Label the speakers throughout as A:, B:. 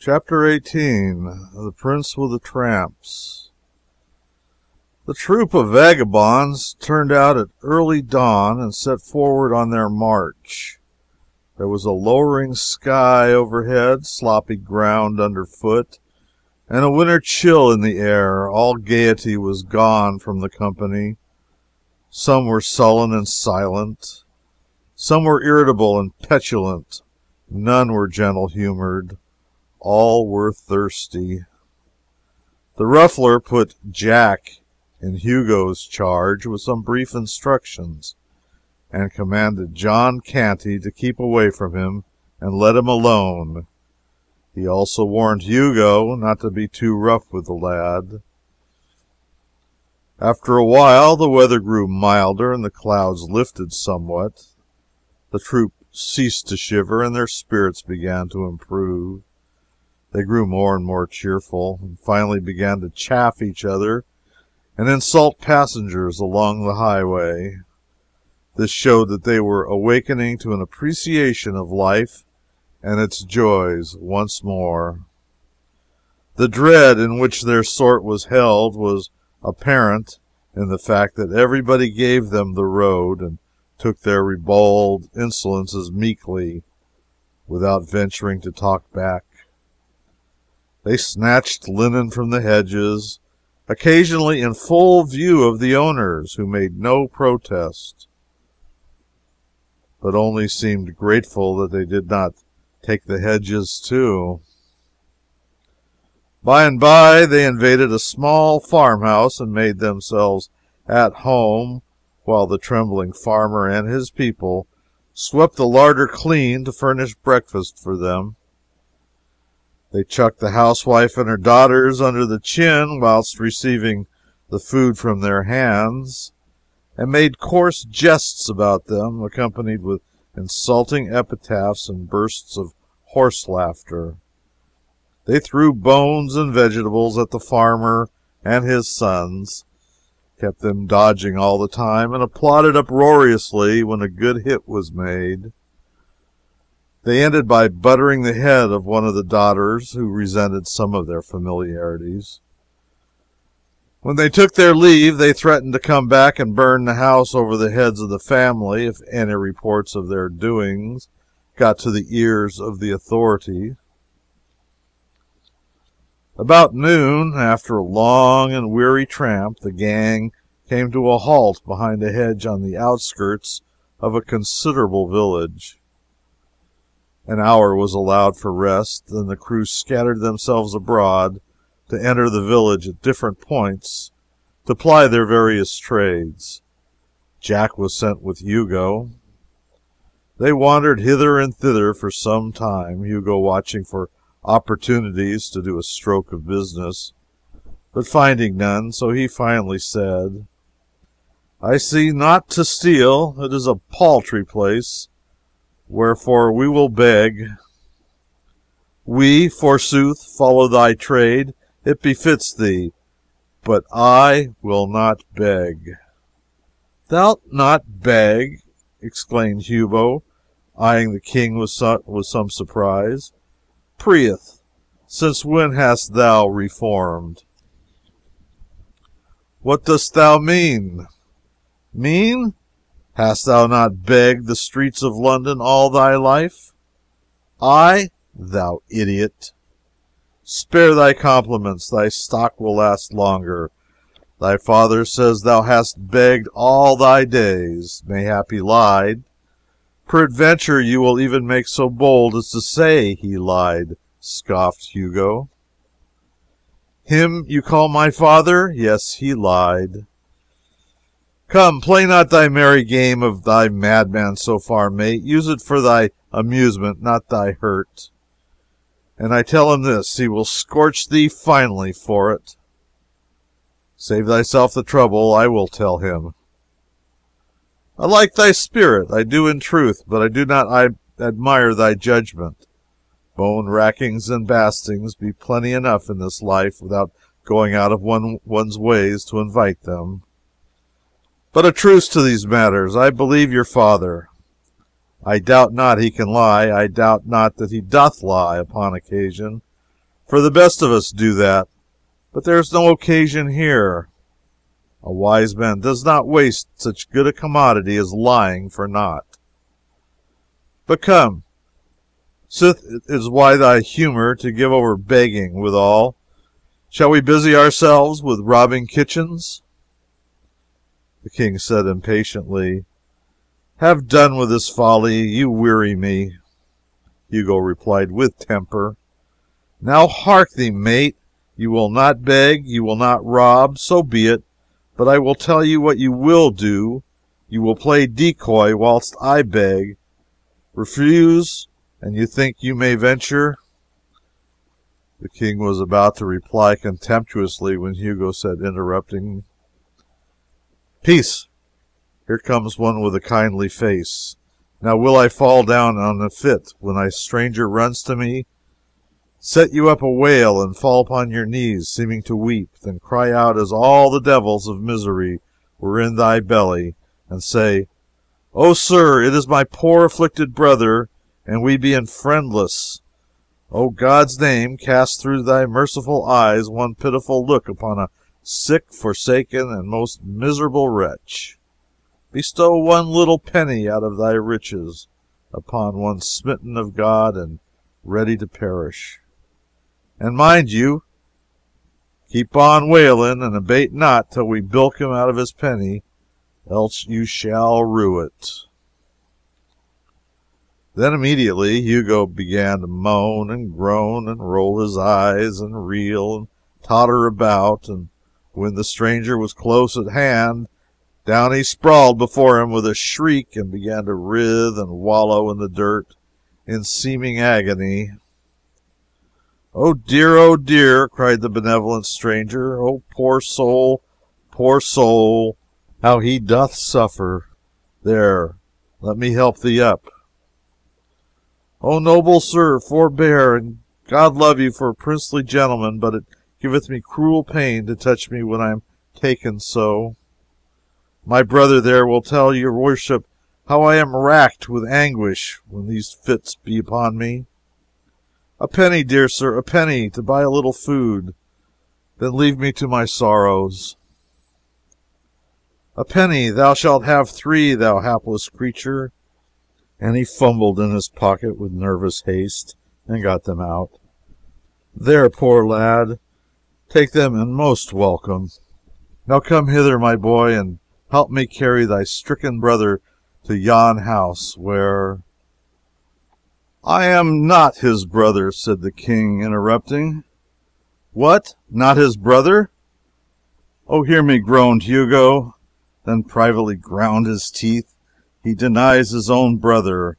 A: Chapter 18. The Prince with the Tramps. The troop of vagabonds turned out at early dawn and set forward on their march. There was a lowering sky overhead, sloppy ground underfoot, and a winter chill in the air. All gaiety was gone from the company. Some were sullen and silent. Some were irritable and petulant. None were gentle-humored. All were thirsty. The ruffler put Jack in Hugo's charge with some brief instructions, and commanded John Canty to keep away from him and let him alone. He also warned Hugo not to be too rough with the lad. After a while the weather grew milder and the clouds lifted somewhat. The troop ceased to shiver and their spirits began to improve. They grew more and more cheerful, and finally began to chaff each other and insult passengers along the highway. This showed that they were awakening to an appreciation of life and its joys once more. The dread in which their sort was held was apparent in the fact that everybody gave them the road and took their ribald insolences meekly, without venturing to talk back. They snatched linen from the hedges, occasionally in full view of the owners, who made no protest, but only seemed grateful that they did not take the hedges too. By and by they invaded a small farmhouse and made themselves at home, while the trembling farmer and his people swept the larder clean to furnish breakfast for them. They chucked the housewife and her daughters under the chin whilst receiving the food from their hands, and made coarse jests about them, accompanied with insulting epitaphs and bursts of horse laughter. They threw bones and vegetables at the farmer and his sons, kept them dodging all the time, and applauded uproariously when a good hit was made. They ended by buttering the head of one of the daughters, who resented some of their familiarities. When they took their leave, they threatened to come back and burn the house over the heads of the family if any reports of their doings got to the ears of the authority. About noon, after a long and weary tramp, the gang came to a halt behind a hedge on the outskirts of a considerable village. An hour was allowed for rest, then the crew scattered themselves abroad to enter the village at different points to ply their various trades. Jack was sent with Hugo. They wandered hither and thither for some time, Hugo watching for opportunities to do a stroke of business, but finding none, so he finally said, "I see naught to steal. It is a paltry place, wherefore we will beg. We, forsooth, follow thy trade. It befits thee. But I will not beg." "Thou'lt not beg!" exclaimed Hugo, eyeing the king with some surprise. "Prieth, since when hast thou reformed?" "What dost thou mean?" "Mean? Hast thou not begged the streets of London all thy life?" "I? Thou idiot! Spare thy compliments, thy stock will last longer. Thy father says thou hast begged all thy days. Mayhap he lied. Peradventure you will even make so bold as to say he lied," scoffed Hugo. "Him you call my father? Yes, he lied. Come, play not thy merry game of thy madman so far, mate. Use it for thy amusement, not thy hurt. And I tell him this, he will scorch thee finely for it. Save thyself the trouble, I will tell him." "I like thy spirit, I do in truth, but I do not admire thy judgment. Bone rackings and bastings be plenty enough in this life without going out of one's ways to invite them. But a truce to these matters. I believe your father. I doubt not he can lie. I doubt not that he doth lie upon occasion. for the best of us do that, but there is no occasion here. A wise man does not waste such good a commodity as lying for naught. But come, sith it is why thy humor to give over begging withal, shall we busy ourselves with robbing kitchens? The king said impatiently, Have done with this folly, you weary me. Hugo replied with temper, Now hark thee, mate, you will not beg, you will not rob, so be it, but I will tell you what you will do. You will play decoy whilst I beg. Refuse, and you think you may venture? The king was about to reply contemptuously when Hugo said, interrupting, Peace! Here comes one with a kindly face. Now will I fall down on a fit when a stranger runs to me? Set you up a wail and fall upon your knees, seeming to weep, then cry out as all the devils of misery were in thy belly, and say, O sir, it is my poor afflicted brother, and we being friendless. O God's name, cast through thy merciful eyes one pitiful look upon a sick, forsaken, and most miserable wretch. Bestow one little penny out of thy riches upon one smitten of God and ready to perish. And mind you, keep on wailing, and abate not till we bilk him out of his penny, else you shall rue it. Then immediately Hugo began to moan and groan and roll his eyes and reel and totter about, and when the stranger was close at hand, down he sprawled before him with a shriek and began to writhe and wallow in the dirt in seeming agony. Oh dear, cried the benevolent stranger, oh poor soul, how he doth suffer. There, let me help thee up. O noble sir, forbear, and God love you for a princely gentleman, but it giveth me cruel pain to touch me when I am taken so. My brother there will tell your worship how I am racked with anguish when these fits be upon me. A penny, dear sir, a penny, to buy a little food, then leave me to my sorrows. A penny, thou shalt have 3, thou hapless creature. And he fumbled in his pocket with nervous haste, and got them out. There, poor lad, take them, and most welcome. Now come hither, my boy, and help me carry thy stricken brother to yon house, where— I am not his brother, said the king, interrupting. What? Not his brother? Oh, hear me, groaned Hugo, then privately ground his teeth. He denies his own brother,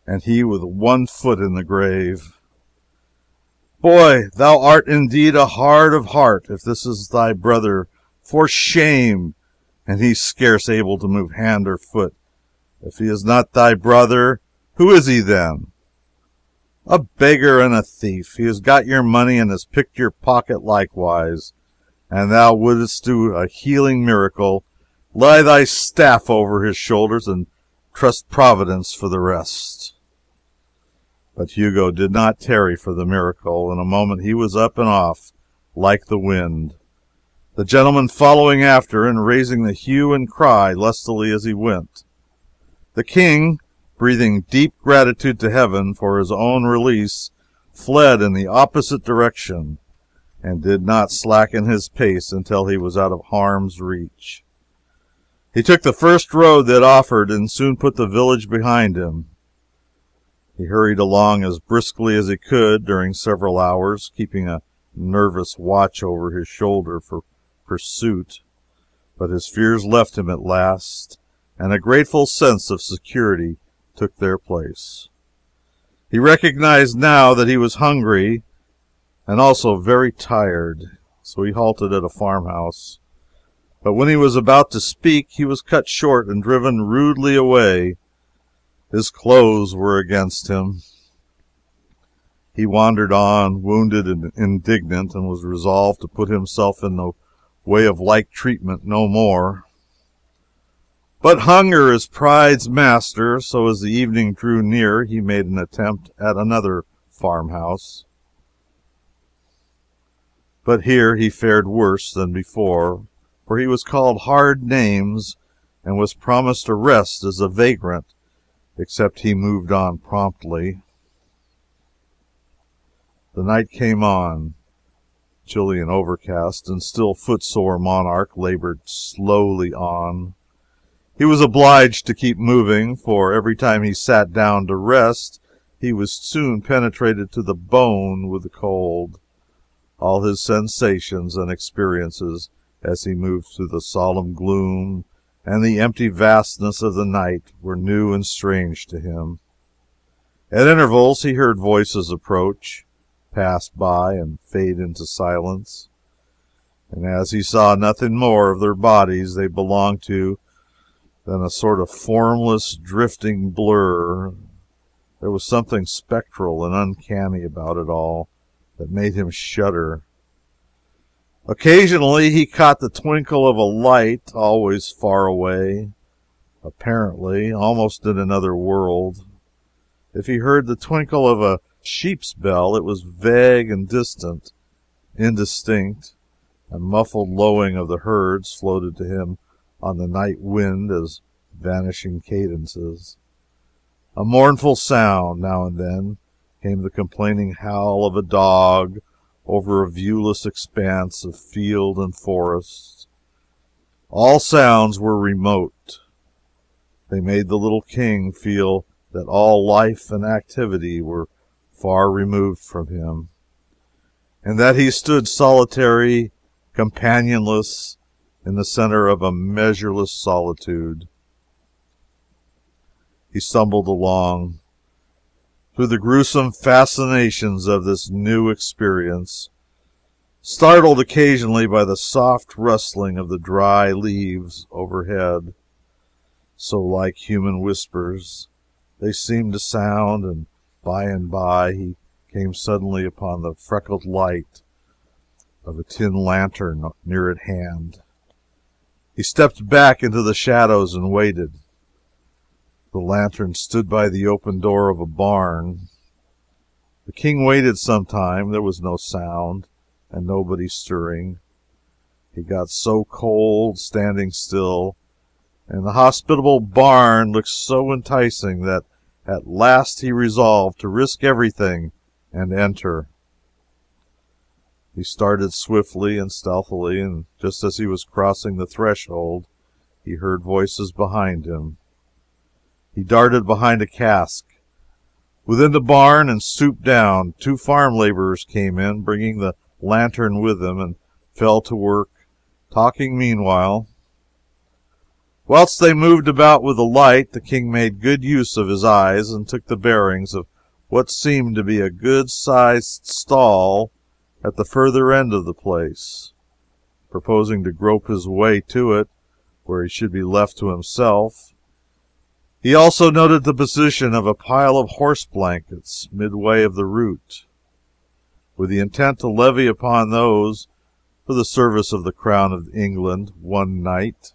A: and he with 1 foot in the grave. Boy, thou art indeed a hard of heart, if this is thy brother. For shame! And he scarce able to move hand or foot. If he is not thy brother, who is he then? A beggar and a thief. He has got your money and has picked your pocket likewise. And thou wouldst do a healing miracle, lay thy staff over his shoulders, and trust Providence for the rest. But Hugo did not tarry for the miracle. In a moment he was up and off, like the wind, the gentleman following after and raising the hue and cry lustily as he went. The king, breathing deep gratitude to heaven for his own release, fled in the opposite direction, and did not slacken his pace until he was out of harm's reach. He took the first road that offered, and soon put the village behind him. He hurried along as briskly as he could during several hours, keeping a nervous watch over his shoulder for pursuit, but his fears left him at last, and a grateful sense of security took their place. He recognized now that he was hungry and also very tired, so he halted at a farmhouse. But when he was about to speak, he was cut short and driven rudely away. His clothes were against him. He wandered on, wounded and indignant, and was resolved to put himself in the way of like treatment no more. But hunger is pride's master, so as the evening drew near, he made an attempt at another farmhouse. But here he fared worse than before, for he was called hard names and was promised arrest as a vagrant, except he moved on promptly. The night came on, chilly and overcast, and still footsore monarch labored slowly on. He was obliged to keep moving, for every time he sat down to rest, he was soon penetrated to the bone with the cold. All his sensations and experiences as he moved through the solemn gloom and the empty vastness of the night were new and strange to him. At intervals he heard voices approach, pass by, and fade into silence, and as he saw nothing more of their bodies they belonged to than a sort of formless, drifting blur, there was something spectral and uncanny about it all that made him shudder. Occasionally he caught the twinkle of a light, always far away, apparently almost in another world. If he heard the twinkle of a sheep's bell, it was vague and distant, indistinct, and muffled lowing of the herds floated to him on the night wind as vanishing cadences. A mournful sound, now and then, came the complaining howl of a dog over a viewless expanse of field and forest. All sounds were remote. They made the little king feel that all life and activity were far removed from him, and that he stood solitary, companionless, in the center of a measureless solitude. He stumbled along through the gruesome fascinations of this new experience, startled occasionally by the soft rustling of the dry leaves overhead, so like human whispers they seemed to sound, and by he came suddenly upon the freckled light of a tin lantern near at hand. He stepped back into the shadows and waited. The lantern stood by the open door of a barn. The king waited some time. There was no sound, and nobody stirring. He got so cold standing still, and the hospitable barn looked so enticing that at last he resolved to risk everything and enter. He started swiftly and stealthily, and just as he was crossing the threshold, he heard voices behind him. He darted behind a cask within the barn and stooped down. Two farm laborers came in, bringing the lantern with them, and fell to work, talking meanwhile. Whilst they moved about with the light, the king made good use of his eyes and took the bearings of what seemed to be a good-sized stall at the further end of the place, proposing to grope his way to it where he should be left to himself. He also noted the position of a pile of horse blankets midway of the route, with the intent to levy upon those for the service of the crown of England one night.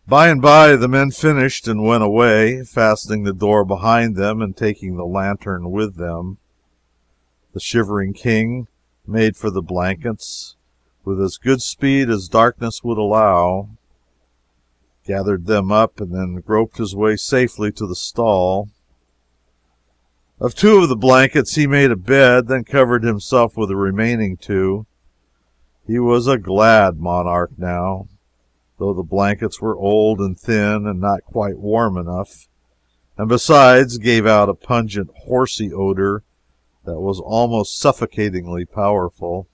A: By and by the men finished and went away, fastening the door behind them and taking the lantern with them. The shivering king made for the blankets with as good speed as darkness would allow, gathered them up, and then groped his way safely to the stall. Of two of the blankets he made a bed, then covered himself with the remaining two. He was a glad monarch now, though the blankets were old and thin and not quite warm enough, and besides gave out a pungent, horsey odor that was almost suffocatingly powerful.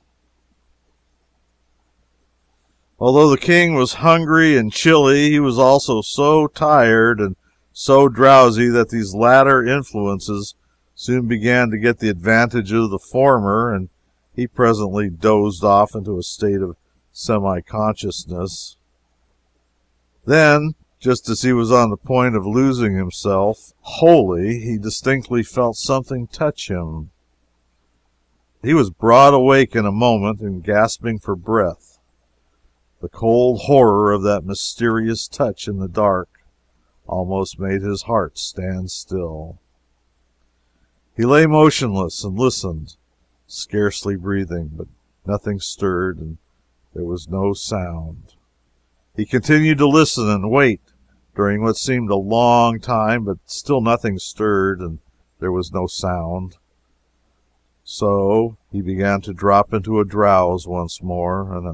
A: Although the king was hungry and chilly, he was also so tired and so drowsy that these latter influences soon began to get the advantage of the former, and he presently dozed off into a state of semi-consciousness. Then, just as he was on the point of losing himself wholly, he distinctly felt something touch him. He was broad awake in a moment and gasping for breath. The cold horror of that mysterious touch in the dark almost made his heart stand still. He lay motionless and listened. scarcely breathing, but nothing stirred, and there was no sound. He continued to listen and wait during what seemed a long time, but still nothing stirred, and there was no sound. So he began to drop into a drowse once more, and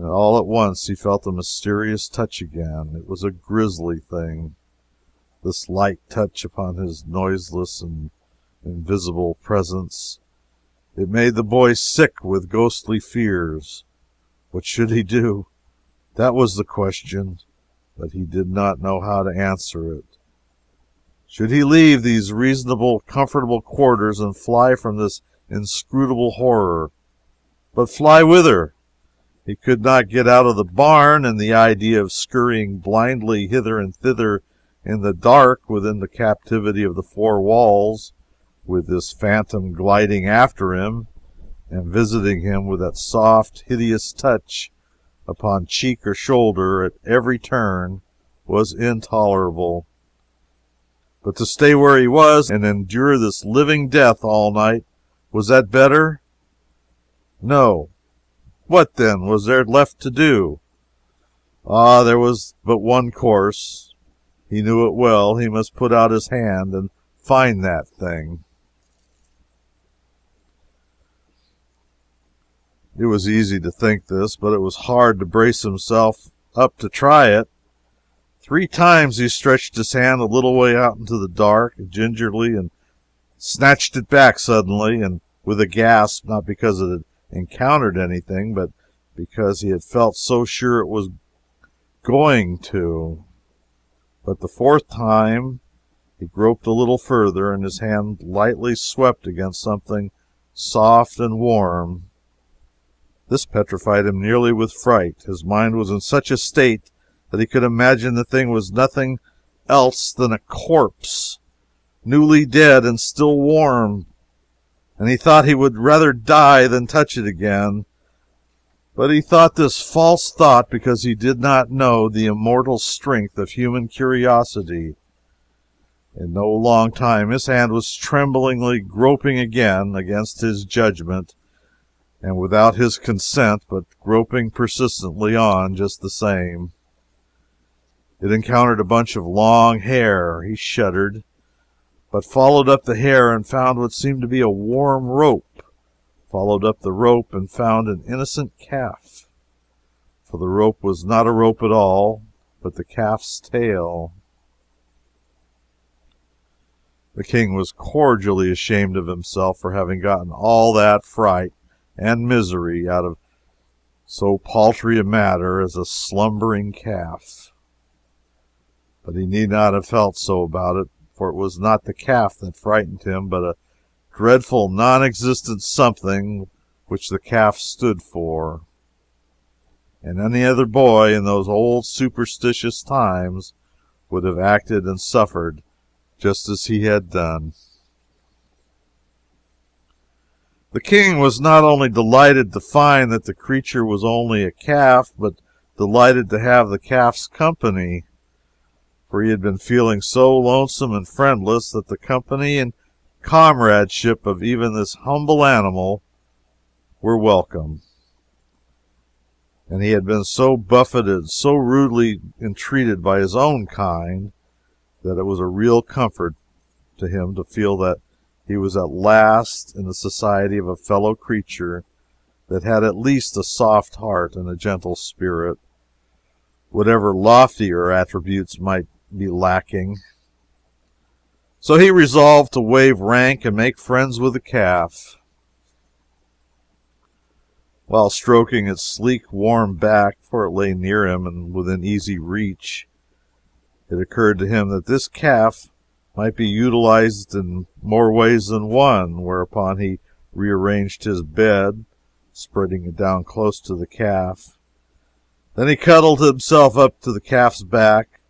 A: all at once he felt a mysterious touch again. It was a grisly thing, this light touch upon his noiseless and invisible presence. It made the boy sick with ghostly fears. What should he do? That was the question, but he did not know how to answer it. Should he leave these reasonable, comfortable quarters and fly from this inscrutable horror? But fly whither? He could not get out of the barn, and the idea of scurrying blindly hither and thither in the dark within the captivity of the four walls, with this phantom gliding after him and visiting him with that soft, hideous touch upon cheek or shoulder at every turn, was intolerable. But to stay where he was and endure this living death all night, was that better? No. What, then, was there left to do? Ah, there was but one course. He knew it well. He must put out his hand and find that thing. It was easy to think this, but it was hard to brace himself up to try it. 3 times he stretched his hand a little way out into the dark, gingerly, and snatched it back suddenly, and with a gasp, not because it had encountered anything, but because he had felt so sure it was going to. But the 4th time he groped a little further, and his hand lightly swept against something soft and warm. This petrified him nearly with fright. His mind was in such a state that he could imagine the thing was nothing else than a corpse, newly dead and still warm, and he thought he would rather die than touch it again. But he thought this false thought because he did not know the immortal strength of human curiosity. In no long time his hand was tremblingly groping again against his judgment, and without his consent, but groping persistently on just the same. It encountered a bunch of long hair. He shuddered, but followed up the hair and found what seemed to be a warm rope, followed up the rope and found an innocent calf. For the rope was not a rope at all, but the calf's tail. The king was cordially ashamed of himself for having gotten all that fright and misery out of so paltry a matter as a slumbering calf. But he need not have felt so about it, for it was not the calf that frightened him, but a dreadful non-existent something which the calf stood for. And any other boy in those old superstitious times would have acted and suffered just as he had done. The king was not only delighted to find that the creature was only a calf, but delighted to have the calf's company, for he had been feeling so lonesome and friendless that the company and comradeship of even this humble animal were welcome. And he had been so buffeted, so rudely entreated by his own kind, that it was a real comfort to him to feel that he was at last in the society of a fellow creature that had at least a soft heart and a gentle spirit, whatever loftier attributes might be lacking. So he resolved to waive rank and make friends with the calf. While stroking its sleek, warm back, for it lay near him and within easy reach, it occurred to him that this calf might be utilized in more ways than one, whereupon he rearranged his bed, spreading it down close to the calf. Then he cuddled himself up to the calf's back,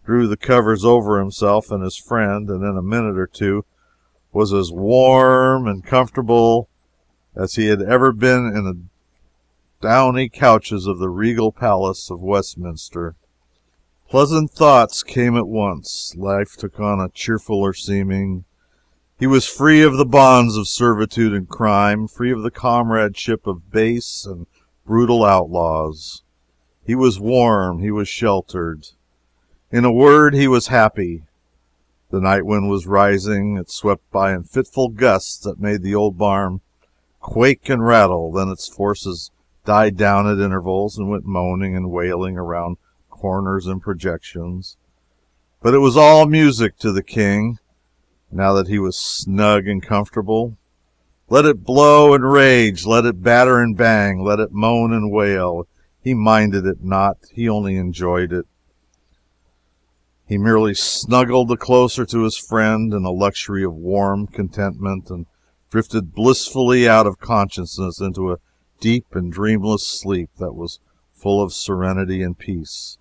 A: drew the covers over himself and his friend, and in a minute or two was as warm and comfortable as he had ever been in the downy couches of the regal palace of Westminster. Pleasant thoughts came at once. Life took on a cheerfuller seeming. He was free of the bonds of servitude and crime, free of the comradeship of base and brutal outlaws. He was warm, he was sheltered. In a word, he was happy. The night wind was rising. It swept by in fitful gusts that made the old barn quake and rattle. Then its forces died down at intervals and went moaning and wailing around corners and projections. But it was all music to the king, now that he was snug and comfortable. Let it blow and rage, let it batter and bang, let it moan and wail. He minded it not, he only enjoyed it. He merely snuggled the closer to his friend in a luxury of warm contentment and drifted blissfully out of consciousness into a deep and dreamless sleep that was full of serenity and peace.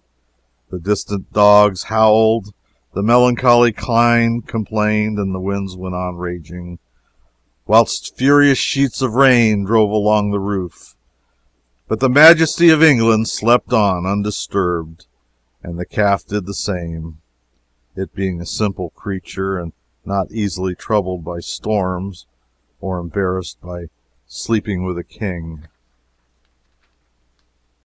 A: The distant dogs howled, the melancholy kine complained, and the winds went on raging, whilst furious sheets of rain drove along the roof. But the majesty of England slept on undisturbed, and the calf did the same, it being a simple creature and not easily troubled by storms or embarrassed by sleeping with a king.